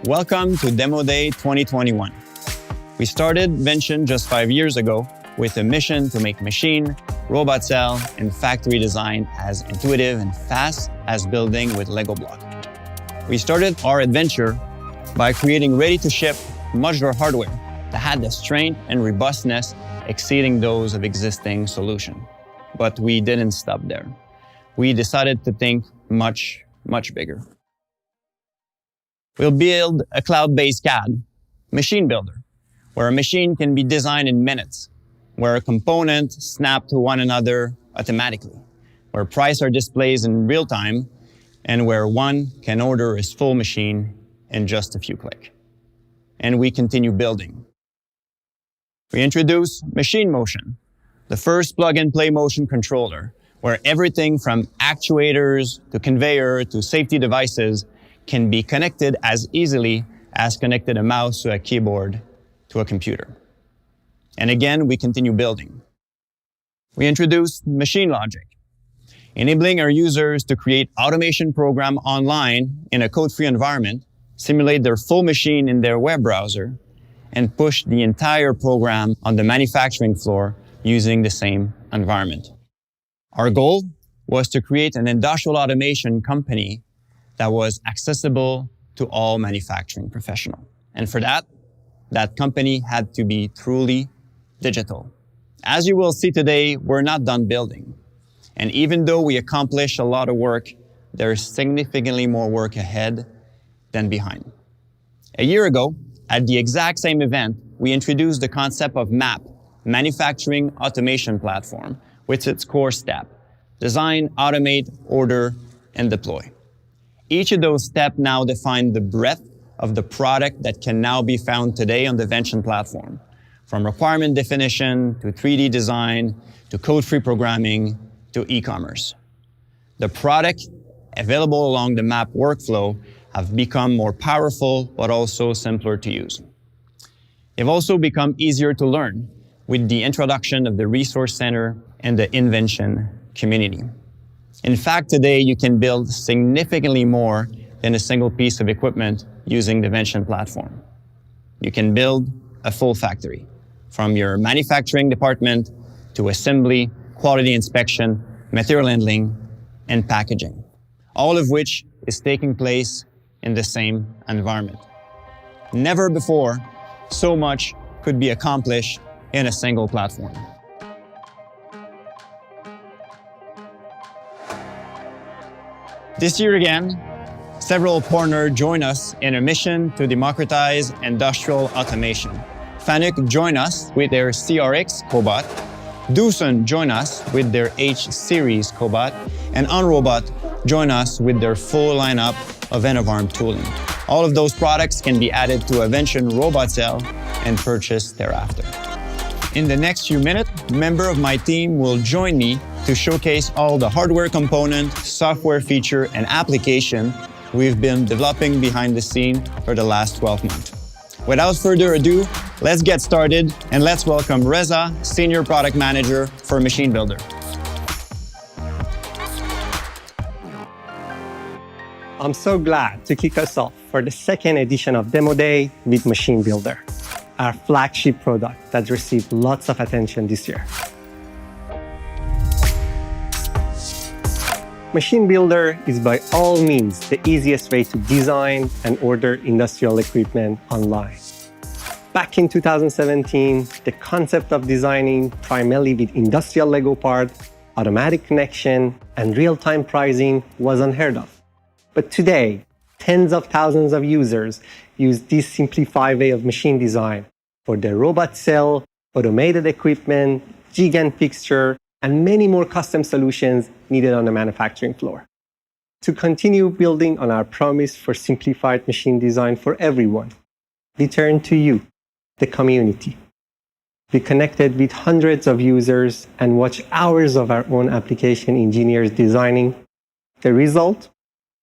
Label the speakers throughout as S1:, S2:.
S1: Welcome to Demo Day 2021. We started Vention just 5 years ago with a mission to make machine, robot cell, and factory design as intuitive and fast as building with Lego block. We started our adventure by creating ready-to-ship modular hardware that had the strength and robustness exceeding those of existing solutions. But we didn't stop there. We decided to think much bigger. We'll build a cloud-based CAD, MachineBuilder, where a machine can be designed in minutes, where components snap to one another automatically, where prices are displayed in real time, and where one can order his full machine in just a few clicks. And we continue building. We introduce Machine Motion, the first plug-and-play motion controller, where everything from actuators to conveyor to safety devices can be connected as easily as connected a mouse to a keyboard to a computer. And again, we continue building. We introduced MachineLogic, enabling our users to create automation program online in a code-free environment, simulate their full machine in their web browser, and push the entire program on the manufacturing floor using the same environment. Our goal was to create an industrial automation company that was accessible to all manufacturing professionals. And for that company had to be truly digital. As you will see today, we're not done building. And even though we accomplished a lot of work, there's significantly more work ahead than behind. A year ago, at the exact same event, we introduced the concept of MAP, Manufacturing Automation Platform, with its core step: design, automate, order, and deploy. Each of those steps now define the breadth of the product that can now be found today on the Vention platform, from requirement definition to 3D design to code-free programming to e-commerce. The product available along the MAP workflow have become more powerful, but also simpler to use. They've also become easier to learn with the introduction of the Resource Center and the InVention Community. In fact, today you can build significantly more than a single piece of equipment using the Vention platform. You can build a full factory, from your manufacturing department to assembly, quality inspection, material handling, and packaging, all of which is taking place in the same environment. Never before so much could be accomplished in a single platform. This year again, several partners join us in a mission to democratize industrial automation. Fanuc joined us with their CRX Cobot, Doosan joined us with their H-Series Cobot, and OnRobot joined us with their full lineup of end-of-arm tooling. All of those products can be added to a Vention robot cell and purchased thereafter. In the next few minutes, a member of my team will join me to showcase all the hardware component, software feature, and application we've been developing behind the scene for the last 12 months. Without further ado, let's get started and let's welcome Reza, Senior Product Manager for MachineBuilder.
S2: I'm so glad to kick us off for the second edition of Demo Day with MachineBuilder, our flagship product that received lots of attention this year. MachineBuilder is by all means the easiest way to design and order industrial equipment online. Back in 2017, the concept of designing primarily with industrial Lego parts, automatic connection, and real-time pricing was unheard of. But today, tens of thousands of users use this simplified way of machine design for their robot cell, automated equipment, jig and fixture, and many more custom solutions needed on the manufacturing floor. To continue building on our promise for simplified machine design for everyone, we turn to you, the community. We connected with hundreds of users and watched hours of our own application engineers designing. The result?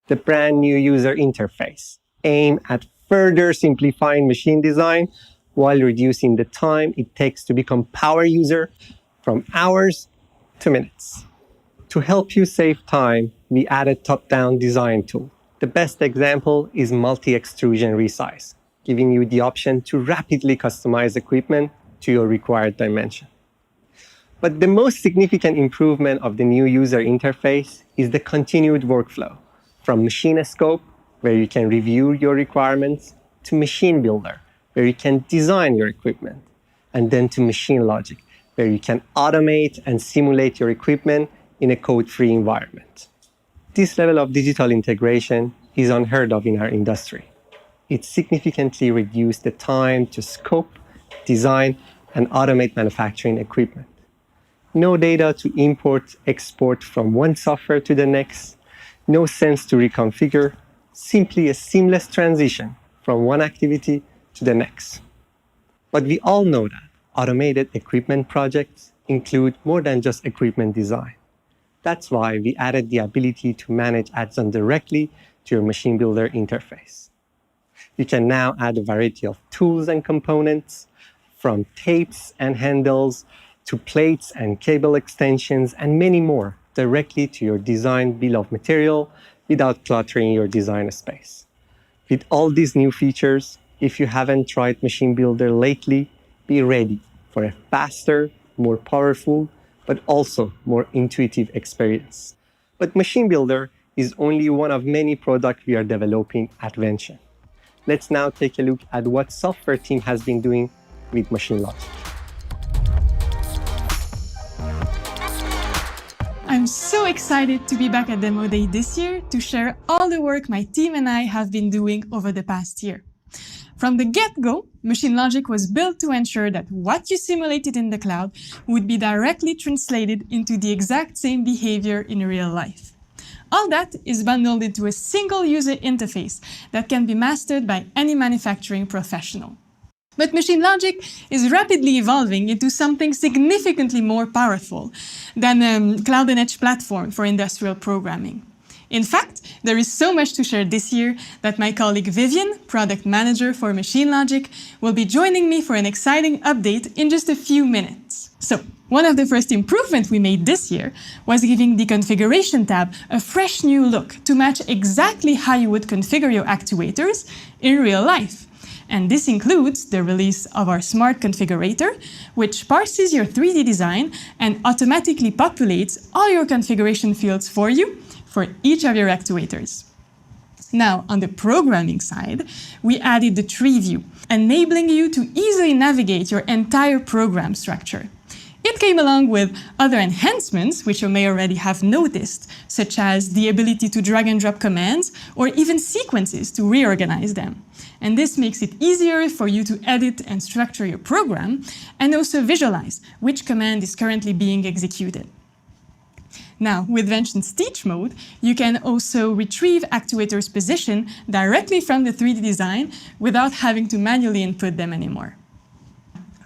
S2: The brand new user interface, aimed at further simplifying machine design while reducing the time it takes to become power user from hours to minutes. To help you save time, we added top-down design tool, The best example is multi-extrusion resize, giving you the option to rapidly customize equipment to your required dimension. But the most significant improvement of the new user interface is the continued workflow, from Machine Scope, where you can review your requirements, to MachineBuilder, where you can design your equipment, and then to MachineLogic, where you can automate and simulate your equipment in a code-free environment. This level of digital integration is unheard of in our industry. It significantly reduced the time to scope, design, and automate manufacturing equipment. No data to import, export from one software to the next, no sense to reconfigure, simply a seamless transition from one activity to the next. But we all know that automated equipment projects include more than just equipment design. That's why we added the ability to manage add-ons directly to your MachineBuilder interface. You can now add a variety of tools and components, from tapes and handles to plates and cable extensions and many more, directly to your design bill of material without cluttering your design space. With all these new features, if you haven't tried MachineBuilder lately, be ready for a faster, more powerful, but also more intuitive experience. But MachineBuilder is only one of many products we are developing at Vention. Let's now take a look at what software team has been doing with MachineLogic.
S3: I'm so excited to be back at Demo Day this year to share all the work my team and I have been doing over the past year. From the get-go, MachineLogic was built to ensure that what you simulated in the cloud would be directly translated into the exact same behavior in real life. All that is bundled into a single user interface that can be mastered by any manufacturing professional. But MachineLogic is rapidly evolving into something significantly more powerful than a cloud and edge platform for industrial programming. In fact, there is so much to share this year that my colleague Vivian, product manager for MachineLogic, will be joining me for an exciting update in just a few minutes. So, one of the first improvements we made this year was giving the configuration tab a fresh new look to match exactly how you would configure your actuators in real life. And this includes the release of our Smart Configurator, which parses your 3D design and automatically populates all your configuration fields for you for each of your actuators. Now, on the programming side, we added the tree view, enabling you to easily navigate your entire program structure. It came along with other enhancements, which you may already have noticed, such as the ability to drag and drop commands or even sequences to reorganize them. And this makes it easier for you to edit and structure your program and also visualize which command is currently being executed. Now, with Vention's Teach mode, you can also retrieve actuators' position directly from the 3D design without having to manually input them anymore.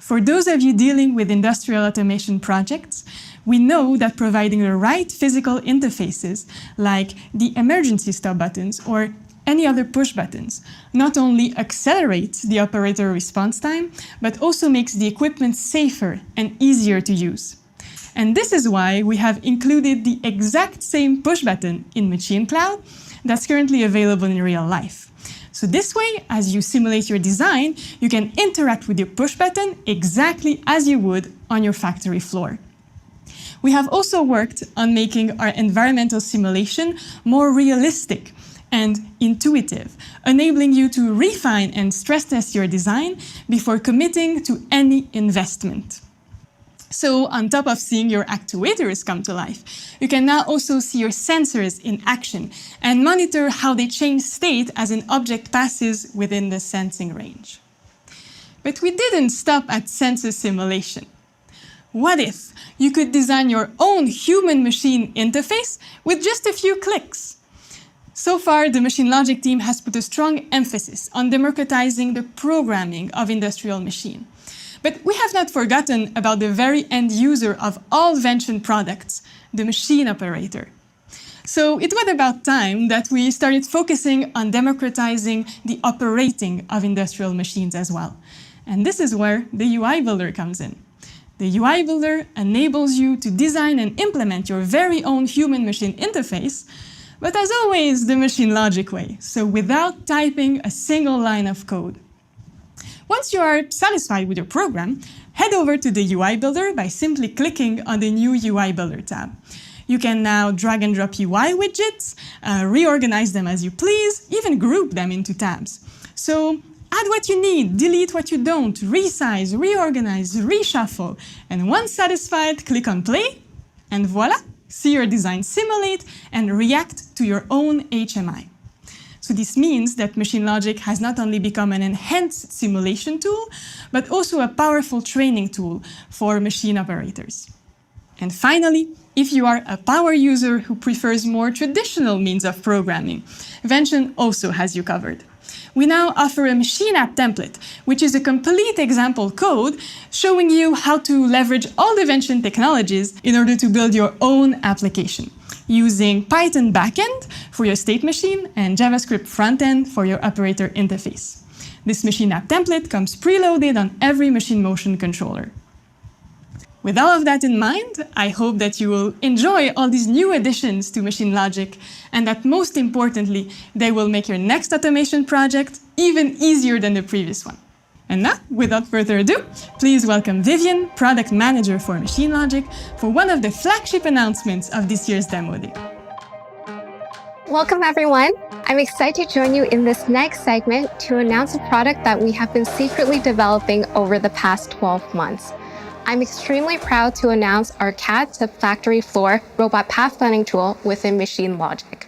S3: For those of you dealing with industrial automation projects, we know that providing the right physical interfaces, like the emergency stop buttons or any other push buttons, not only accelerates the operator response time, but also makes the equipment safer and easier to use. And this is why we have included the exact same push button in Machine Cloud that's currently available in real life. So this way, as you simulate your design, you can interact with your push button exactly as you would on your factory floor. We have also worked on making our environmental simulation more realistic and intuitive, enabling you to refine and stress test your design before committing to any investment. So on top of seeing your actuators come to life, you can now also see your sensors in action and monitor how they change state as an object passes within the sensing range. But we didn't stop at sensor simulation. What if you could design your own human-machine interface with just a few clicks? So far, the MachineLogic team has put a strong emphasis on democratizing the programming of industrial machines. But we have not forgotten about the very end user of all Vention products, the machine operator. So it was about time that we started focusing on democratizing the operating of industrial machines as well. And this is where the UI Builder comes in. The UI Builder enables you to design and implement your very own human-machine interface, But as always, the MachineLogic way, so without typing a single line of code. Once you are satisfied with your program, head over to the UI Builder by simply clicking on the new UI Builder tab. You can now drag and drop UI widgets, reorganize them as you please, even group them into tabs. So add what you need, delete what you don't, resize, reorganize, reshuffle, and once satisfied, click on play, and voila, see your design simulate and react to your own HMI. So this means that MachineLogic has not only become an enhanced simulation tool, but also a powerful training tool for machine operators. And finally, if you are a power user who prefers more traditional means of programming, Vention also has you covered. We now offer a machine app template, which is a complete example code showing you how to leverage all the Vention technologies in order to build your own application, using Python backend for your state machine and JavaScript frontend for your operator interface. This machine app template comes preloaded on every machine motion controller. With all of that in mind, I hope that you will enjoy all these new additions to MachineLogic and that most importantly, they will make your next automation project even easier than the previous one. And now, without further ado, please welcome Vivian, Product Manager for MachineLogic, for one of the flagship announcements of this year's Demo Day.
S4: Welcome everyone. I'm excited to join you in this next segment to announce a product that we have been secretly developing over the past 12 months. I'm extremely proud to announce our CAD to factory floor robot pathfinding tool within MachineLogic.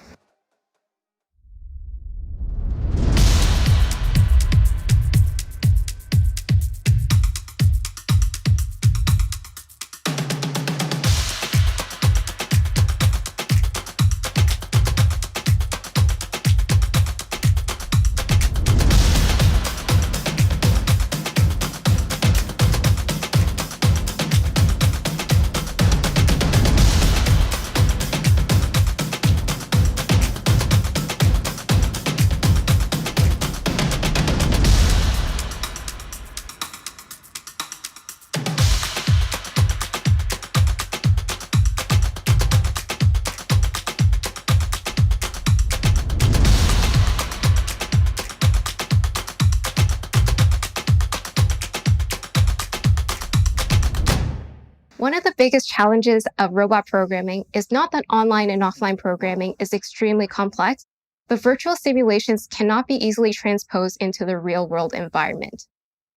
S4: One of the biggest challenges of robot programming is not that online and offline programming is extremely complex, but virtual simulations cannot be easily transposed into the real-world environment.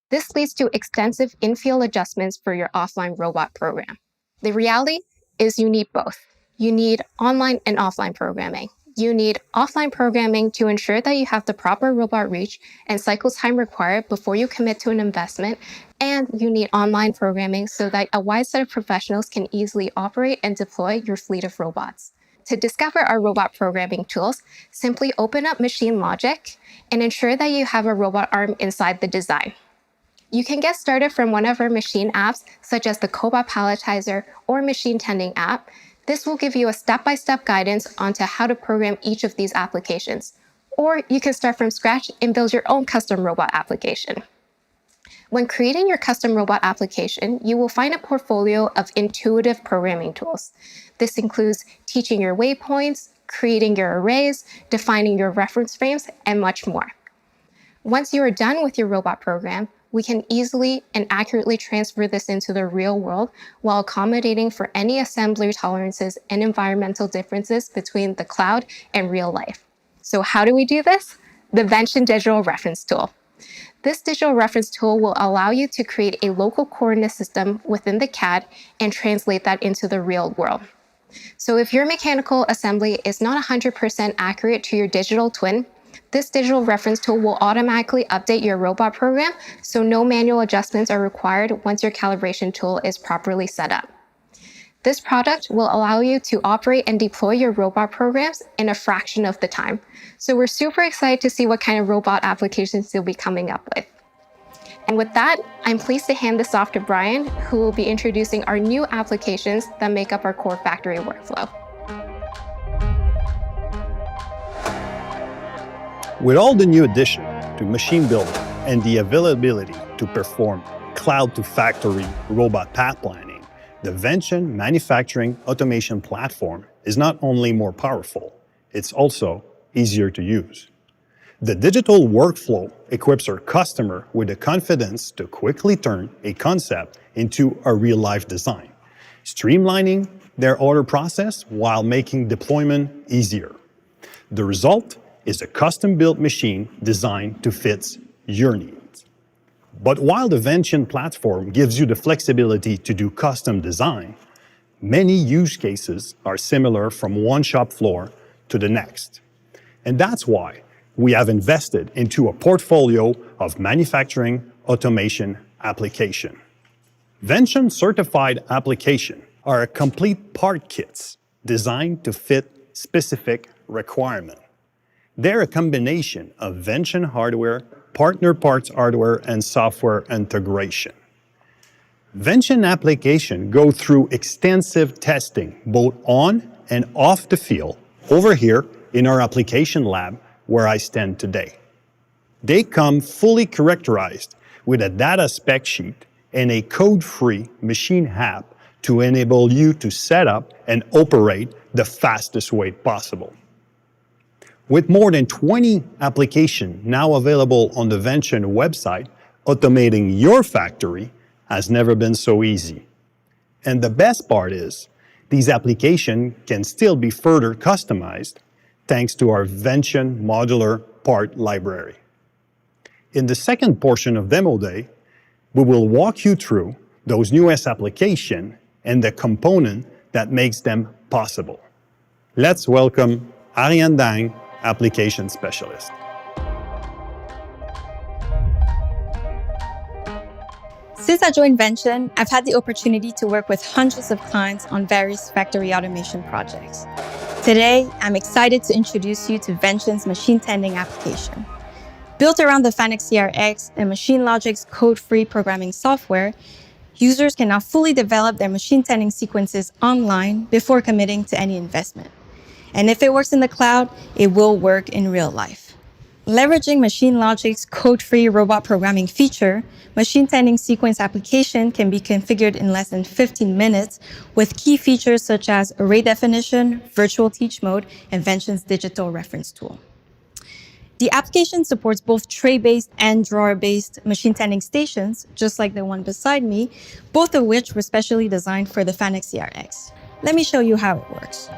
S4: This leads to extensive in-field adjustments for your offline robot program. The reality is you need both. You need online and offline programming. You need offline programming to ensure that you have the proper robot reach and cycle time required before you commit to an investment. And you need online programming so that a wide set of professionals can easily operate and deploy your fleet of robots. To discover our robot programming tools, simply open up MachineLogic and ensure that you have a robot arm inside the design. You can get started from one of our machine apps, such as the Cobot Palletizing or Machine Tending app. This will give you a step-by-step guidance onto how to program each of these applications. Or you can start from scratch and build your own custom robot application. When creating your custom robot application, you will find a portfolio of intuitive programming tools. This includes teaching your waypoints, creating your arrays, defining your reference frames, and much more. Once you are done with your robot program, we can easily and accurately transfer this into the real world while accommodating for any assembly tolerances and environmental differences between the cloud and real life. So how do we do this? The Vention Digital Reference Tool. This digital reference tool will allow you to create a local coordinate system within the CAD and translate that into the real world. So if your mechanical assembly is not 100% accurate to your digital twin, this digital reference tool will automatically update your robot program, so no manual adjustments are required once your calibration tool is properly set up. This product will allow you to operate and deploy your robot programs in a fraction of the time. So we're super excited to see what kind of robot applications you'll be coming up with. And with that, I'm pleased to hand this off to Brian, who will be introducing our new applications that make up our core factory workflow.
S5: With all the new additions to MachineBuilder and the availability to perform cloud-to-factory robot path planning, the Vention manufacturing automation platform is not only more powerful, It's also easier to use. The digital workflow equips our customer with the confidence to quickly turn a concept into a real-life design, streamlining their order process while making deployment easier. The result is a custom-built machine designed to fit your needs. But while the Vention platform gives you the flexibility to do custom design, many use cases are similar from one shop floor to the next. And that's why we have invested into a portfolio of manufacturing automation application. Vention certified applications are complete part kits designed to fit specific requirements. They're a combination of Vention hardware, partner parts hardware, and software integration. Vention applications go through extensive testing, both on and off the field, over here in our application lab where I stand today. They come fully characterized with a data spec sheet and a code-free machine app to enable you to set up and operate the fastest way possible. With more than 20 applications now available on the Vention website, automating your factory has never been so easy. And the best part is, these applications can still be further customized thanks to our Vention modular part library. In the second portion of Demo Day, we will walk you through those newest applications and the component that makes them possible. Let's welcome Ariane Dang, Application Specialist.
S6: Since I joined Vention, I've had the opportunity to work with hundreds of clients on various factory automation projects. Today, I'm excited to introduce you to Vention's machine tending application. Built around the FANUC CRX and MachineLogic's code-free programming software, users can now fully develop their machine tending sequences online before committing to any investment. And if it works in the cloud, it will work in real life. Leveraging MachineLogic's code-free robot programming feature, machine tending sequence application can be configured in less than 15 minutes with key features such as array definition, virtual teach mode, and Vention's digital reference tool. The application supports both tray-based and drawer-based machine tending stations, just like the one beside me, both of which were specially designed for the FANUC CRX. Let me show you how it works.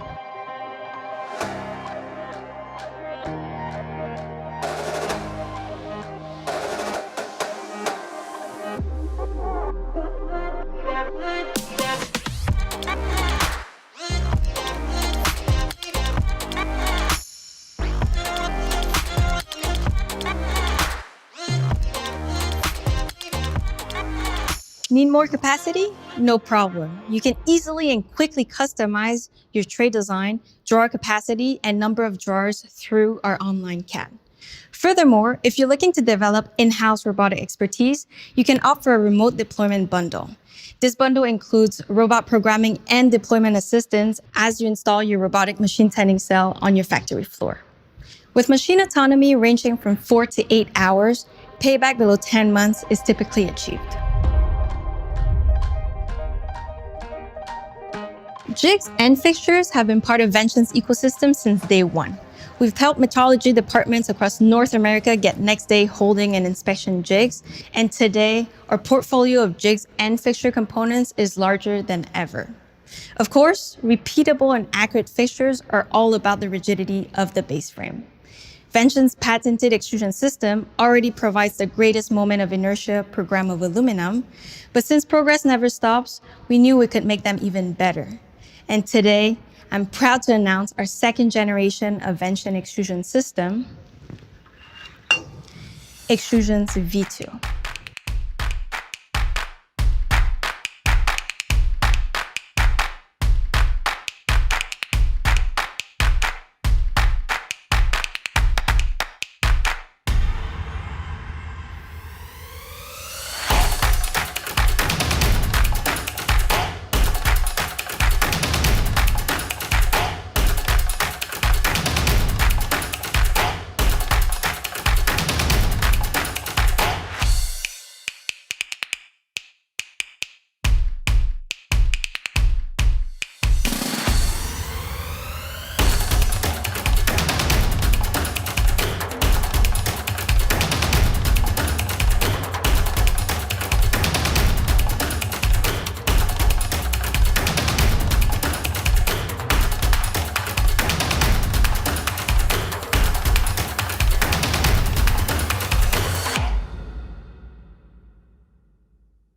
S6: Need more capacity? No problem. You can easily and quickly customize your tray design, drawer capacity, and number of drawers through our online CAD. Furthermore, if you're looking to develop in-house robotic expertise, you can opt for a remote deployment bundle. This bundle includes robot programming and deployment assistance as you install your robotic machine tending cell on your factory floor. With machine autonomy ranging from 4 to 8 hours, payback below 10 months is typically achieved. Jigs and fixtures have been part of Vention's ecosystem since day one. We've helped metrology departments across North America get next-day holding and inspection jigs, and today, our portfolio of jigs and fixture components is larger than ever. Of course, repeatable and accurate fixtures are all about the rigidity of the base frame. Vention's patented extrusion system already provides the greatest moment of inertia per gram of aluminum, but since progress never stops, we knew we could make them even better. And today, I'm proud to announce our second generation of Vention extrusion system, Extrusions V2.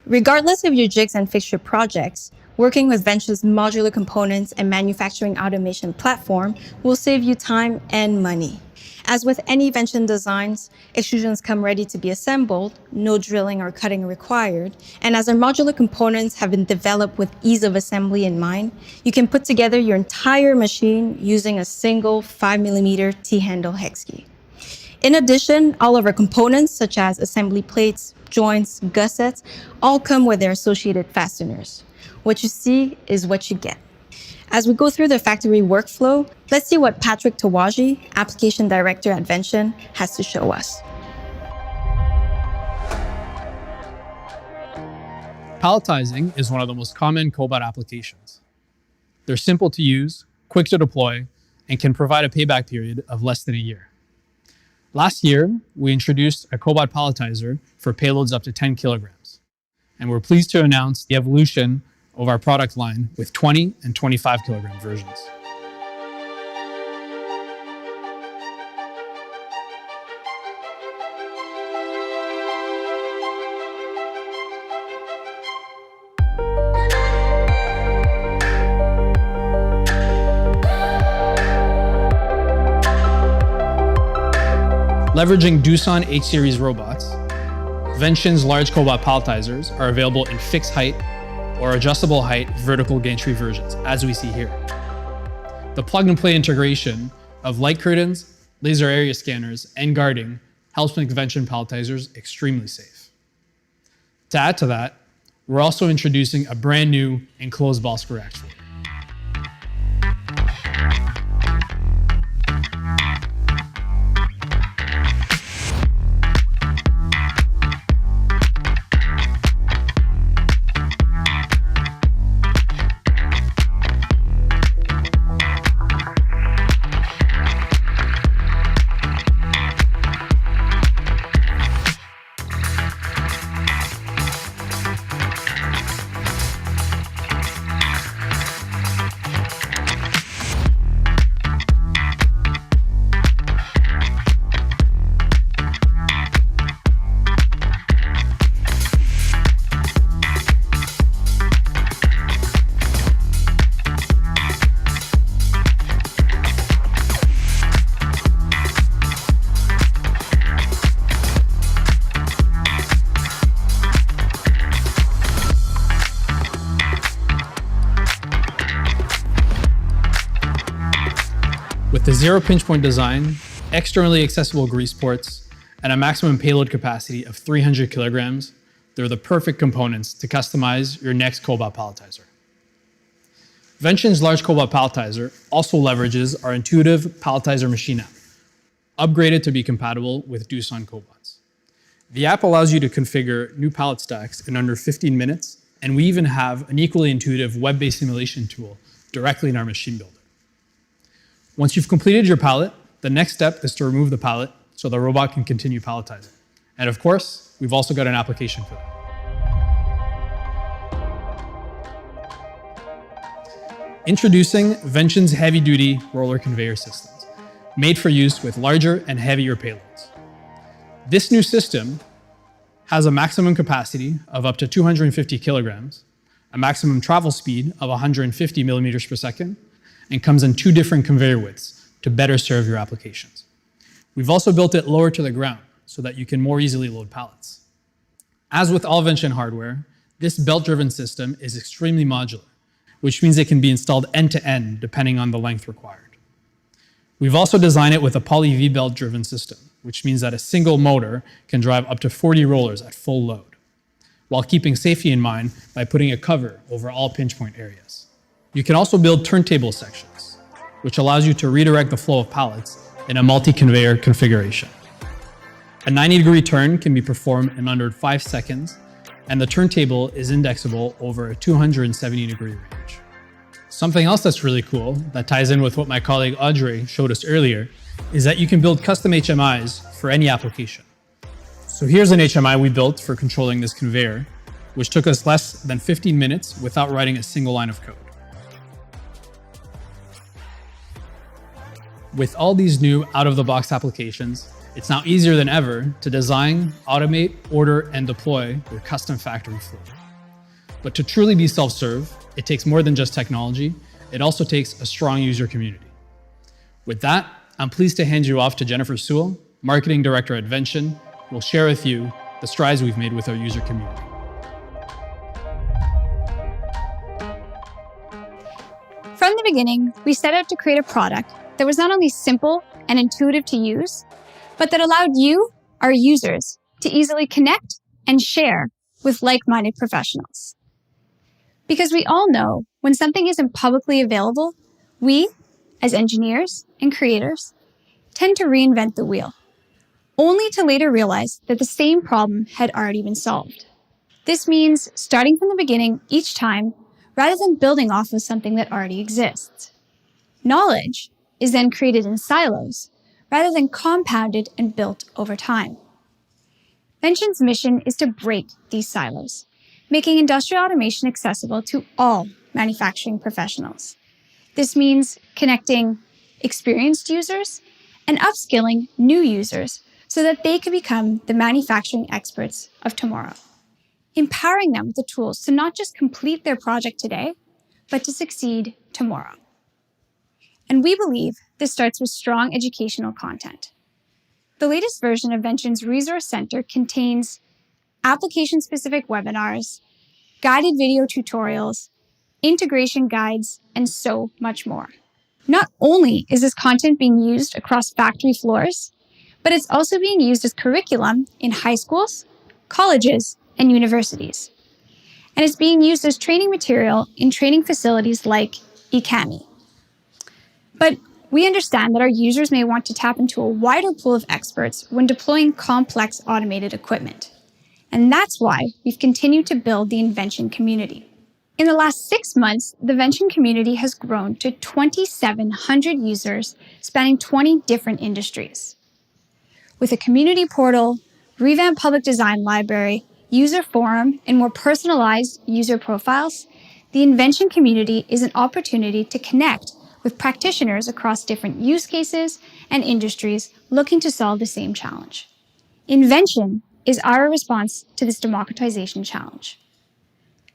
S6: Regardless of your jigs and fixture projects, working with Vention's modular components and manufacturing automation platform will save you time and money. As with any Vention designs, extrusions come ready to be assembled, no drilling or cutting required, and as our modular components have been developed with ease of assembly in mind, you can put together your entire machine using a single 5mm T-handle hex key. In addition, all of our components, such as assembly plates, joints, gussets, all come with their associated fasteners. What you see is what you get. As we go through the factory workflow, let's see what Patrick Tawaji, Application Director at Vention, has to show us.
S7: Palletizing is one of the most common Cobot applications. They're simple to use, quick to deploy, and can provide a payback period of less than a year. Last year, we introduced a Cobot Palletizer for payloads up to 10 kilograms, and we're pleased to announce the evolution of our product line with 20 and 25 kilogram versions. Leveraging Doosan H-Series robots, Vention's large Cobot palletizers are available in fixed height or adjustable height vertical gantry versions, as we see here. The plug-and-play integration of light curtains, laser area scanners, and guarding helps make Vention palletizers extremely safe. To add to that, we're also introducing a brand new enclosed ball screw actuator. With the zero pinch point design, externally accessible grease ports, and a maximum payload capacity of 300 kilograms, they're the perfect components to customize your next Cobot Palletizer. Vention's large Cobot Palletizer also leverages our intuitive Palletizer machine app, upgraded to be compatible with Doosan Cobots. The app allows you to configure new pallet stacks in under 15 minutes, and we even have an equally intuitive web-based simulation tool directly in our MachineBuilder. Once you've completed your pallet, the next step is to remove the pallet so the robot can continue palletizing. And of course, we've also got an application for that. Introducing Vention's heavy-duty roller conveyor systems, made for use with larger and heavier payloads. This new system has a maximum capacity of up to 250 kilograms, a maximum travel speed of 150 millimeters per second, and comes in 2 different conveyor widths to better serve your applications. We've also built it lower to the ground so that you can more easily load pallets. As with all Vention hardware, this belt-driven system is extremely modular, which means it can be installed end-to-end depending on the length required. We've also designed it with a poly V-belt driven system, which means that a single motor can drive up to 40 rollers at full load, while keeping safety in mind by putting a cover over all pinch point areas. You can also build turntable sections, which allows you to redirect the flow of pallets in a multi-conveyor configuration. A 90-degree turn can be performed in under 5 seconds, and the turntable is indexable over a 270-degree range. Something else that's really cool that ties in with what my colleague Audrey showed us earlier is that you can build custom HMIs for any application. So here's an HMI we built for controlling this conveyor, which took us less than 15 minutes without writing a single line of code. With all these new out-of-the-box applications, it's now easier than ever to design, automate, order, and deploy your custom factory floor. But to truly be self-serve, it takes more than just technology. It also takes a strong user community. With that, I'm pleased to hand you off to Jennifer Sewell, Marketing Director at Vention, who will share with you the strides we've made with our user community.
S8: From the beginning, we set out to create a product that was not only simple and intuitive to use, but that allowed you, our users, to easily connect and share with like-minded professionals. Because we all know when something isn't publicly available, we, as engineers and creators, tend to reinvent the wheel, only to later realize that the same problem had already been solved. This means starting from the beginning each time, rather than building off of something that already exists. Knowledge is then created in silos, rather than compounded and built over time. Vention's mission is to break these silos, making industrial automation accessible to all manufacturing professionals. This means connecting experienced users and upskilling new users so that they can become the manufacturing experts of tomorrow. Empowering them with the tools to not just complete their project today, but to succeed tomorrow. And we believe this starts with strong educational content. The latest version of Vention's Resource Center contains application-specific webinars, guided video tutorials, integration guides, and so much more. Not only is this content being used across factory floors, but it's also being used as curriculum in high schools, colleges, and universities. And it's being used as training material in training facilities like eCami. But we understand that our users may want to tap into a wider pool of experts when deploying complex automated equipment. And that's why we've continued to build the InVention community. In the last 6 months, the Vention community has grown to 2,700 users spanning 20 different industries. With a community portal, revamped public design library, user forum, and more personalized user profiles, the InVention community is an opportunity to connect with practitioners across different use cases and industries looking to solve the same challenge. InVention is our response to this democratization challenge.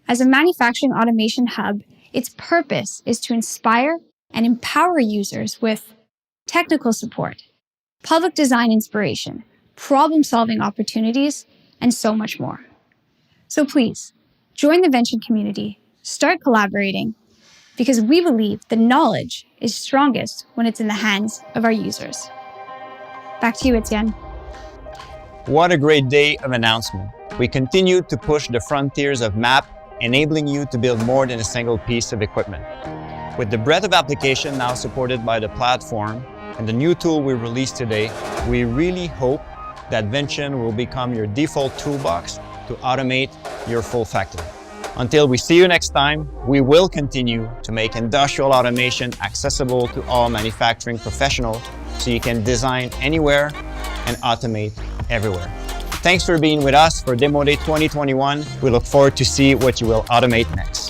S8: As a manufacturing automation hub, its purpose is to inspire and empower users with technical support, public design inspiration, problem-solving opportunities, and so much more. So please, join the Vention community, start collaborating, because we believe the knowledge is strongest when it's in the hands of our users. Back to you, Etienne.
S1: What a great day of announcement. We continue to push the frontiers of MAP, enabling you to build more than a single piece of equipment. With the breadth of application now supported by the platform and the new tool we released today, we really hope that Vention will become your default toolbox to automate your full factory. Until we see you next time, we will continue to make industrial automation accessible to all manufacturing professionals so you can design anywhere and automate everywhere. Thanks for being with us for Demo Day 2021. We look forward to see what you will automate next.